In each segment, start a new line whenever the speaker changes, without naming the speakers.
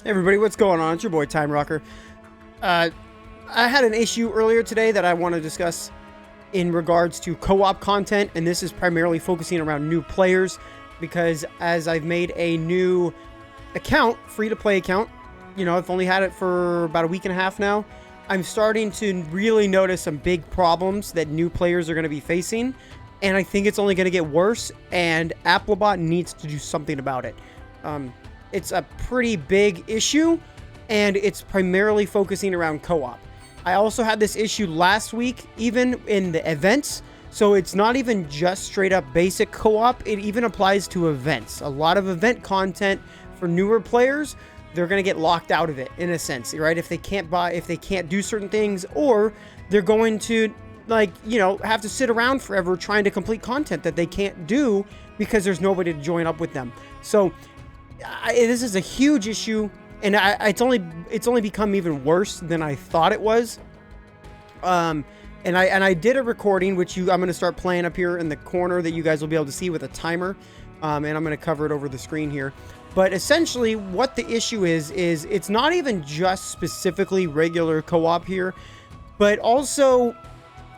Hey everybody, what's going on? It's your boy Time Rocker. I had an issue earlier today that I want to discuss in regards to co-op content, and this is primarily focusing around new players because as I've made a new account, free-to-play account, you know, I've only had it for about a week and a half now, I'm starting to really notice some big problems that new players are going to be facing, and I think it's only going to get worse, and Applibot needs to do something about it. It's a pretty big issue, and it's primarily focusing around co-op. I also had this issue last week, even in the events, so it's not even just straight up basic co-op, it even applies to events. A lot of event content for newer players, they're going to get locked out of it, in a sense, right? If they can't do certain things, or they're going to, like, you know, have to sit around forever trying to complete content that they can't do because there's nobody to join up with them. So this is a huge issue, and it's only become even worse than I thought it was. And I did a recording, which I'm going to start playing up here in the corner that you guys will be able to see with a timer, and I'm going to cover it over the screen here. But essentially, what the issue is it's not even just specifically regular co-op here, but also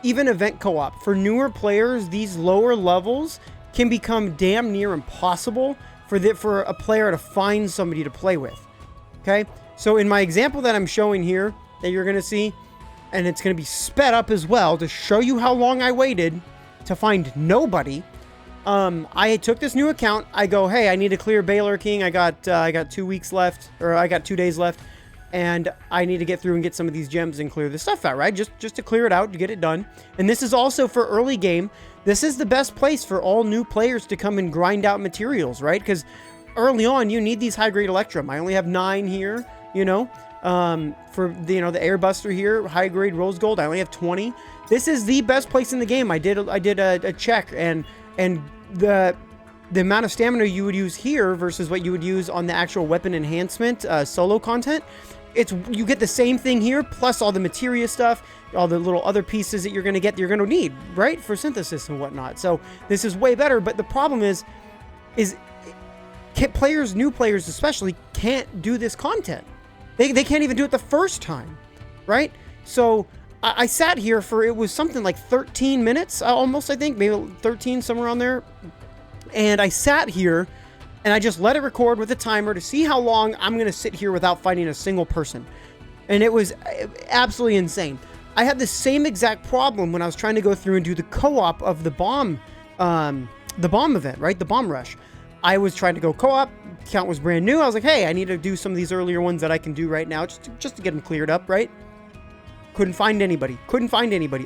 even event co-op. For newer players, these lower levels can become damn near impossible for a player to find somebody to play with. Okay, so in my example that I'm showing here, that you're going to see, and it's going to be sped up as well to show you how long I waited to find nobody. I took this new account. I go, hey, I need to clear Baylor King. I got 2 weeks left, or I got 2 days left, and I need to get through and get some of these gems and clear this stuff out, right? Just to clear it out, to get it done. And this is also for early game. This is the best place for all new players to come and grind out materials, right? Because early on, you need these high-grade Electrum. I only have 9 here, you know. For the, you know, the Airbuster here, high-grade Rose Gold, I only have 20. This is the best place in the game. I did a check, and the amount of stamina you would use here versus what you would use on the actual weapon enhancement solo content, you get the same thing here, plus all the materia stuff, all the little other pieces that you're going to need, right, for synthesis and whatnot. So this is way better, but the problem is new players especially, can't do this content. They can't even do it the first time, right? So I sat here for, it was something like 13 minutes, almost, I think, maybe 13, somewhere on there. And I sat here, and I just let it record with a timer to see how long I'm going to sit here without finding a single person. And it was absolutely insane. I had the same exact problem when I was trying to go through and do the co-op of the bomb event, right? The bomb rush. I was trying to go co-op, account was brand new. I was like, hey, I need to do some of these earlier ones that I can do right now just to get them cleared up, right? Couldn't find anybody.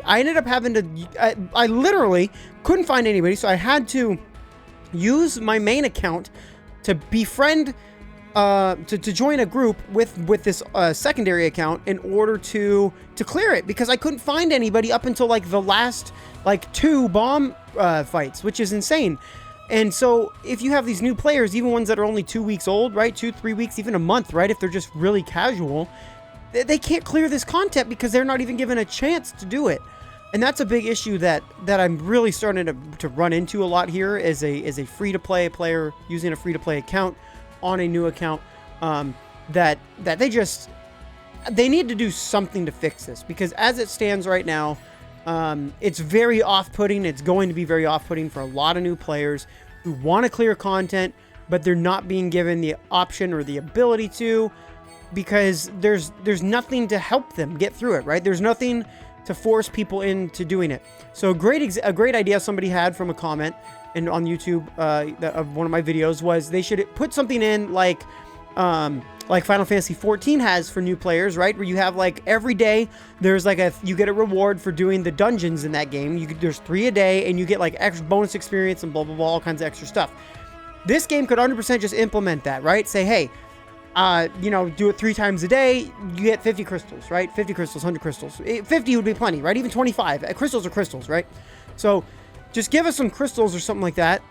I ended up having to, I literally couldn't find anybody, so I had to use my main account to befriend, to join a group with this secondary account in order to clear it, because I couldn't find anybody up until like the last like 2 bomb fights, which is insane. And so if you have these new players, even ones that are only 2 weeks old, right, 2-3 weeks, even a month, right, if they're just really casual, they can't clear this content because they're not even given a chance to do it. And that's a big issue that I'm really starting to run into a lot here as a free-to-play player using a free-to-play account on a new account, that they need to do something to fix this, because as it stands right now, it's very off-putting. It's going to be very off-putting for a lot of new players who want to clear content, but they're not being given the option or the ability to, because there's nothing to help them get through it, right? There's nothing to force people into doing it. So a great idea somebody had from a comment and on YouTube of one of my videos was they should put something in like Final Fantasy 14 has for new players, right? Where you have like every day there's like you get a reward for doing the dungeons in that game. There's 3 a day, and you get like extra bonus experience and blah blah blah, all kinds of extra stuff. This game could 100% just implement that, right? Say, hey, you know, do it 3 times a day, you get 50 crystals, right? 50 crystals, 100 crystals. 50 would be plenty, right? Even 25. Crystals are crystals, right? So just give us some crystals or something like that,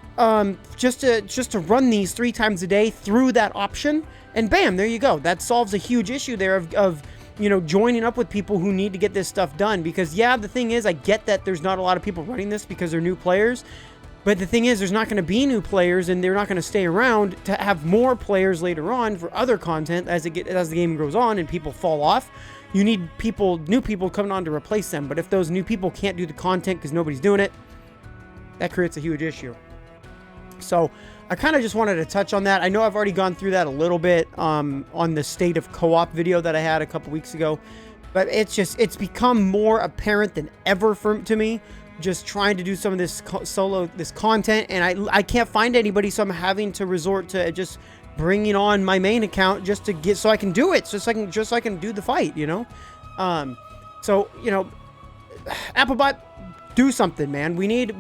just to run these 3 times a day through that option, and bam, there you go. That solves a huge issue there of you know, joining up with people who need to get this stuff done. Because yeah, the thing is, I get that there's not a lot of people running this because they're new players, But the thing is, there's not going to be new players, and they're not going to stay around to have more players later on for other content as the game goes on and people fall off. You need new people coming on to replace them. But if those new people can't do the content because nobody's doing it, that creates a huge issue. So I kind of just wanted to touch on that. I know I've already gone through that a little bit on the state of co-op video that I had a couple weeks ago, but it's become more apparent than ever to me. Just trying to do some of this this content, and I can't find anybody, so I'm having to resort to just bringing on my main account just to get, so I can do it, so I can do the fight, you know. So you know, Applibot, do something, man. We need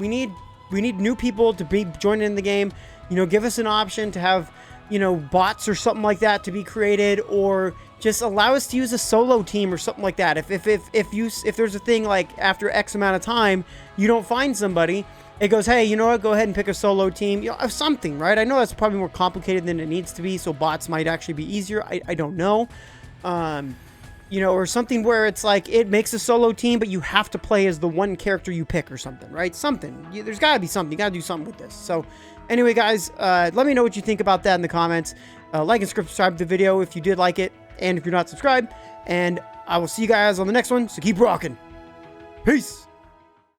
new people to be joining in the game. You know, give us an option to have, you know, bots or something like that to be created, or just allow us to use a solo team or something like that. If there's a thing like after X amount of time you don't find somebody, it goes, hey, you know what, go ahead and pick a solo team, you know, something, right? I know that's probably more complicated than it needs to be, so bots might actually be easier. I don't know. You know, or something where it's like it makes a solo team, but you have to play as the one character you pick or something, right? Something. There's got to be something. You got to do something with this. So anyway, guys, let me know what you think about that in the comments. Like and subscribe to the video if you did like it, and if you're not subscribed. And I will see you guys on the next one, so keep rocking. Peace.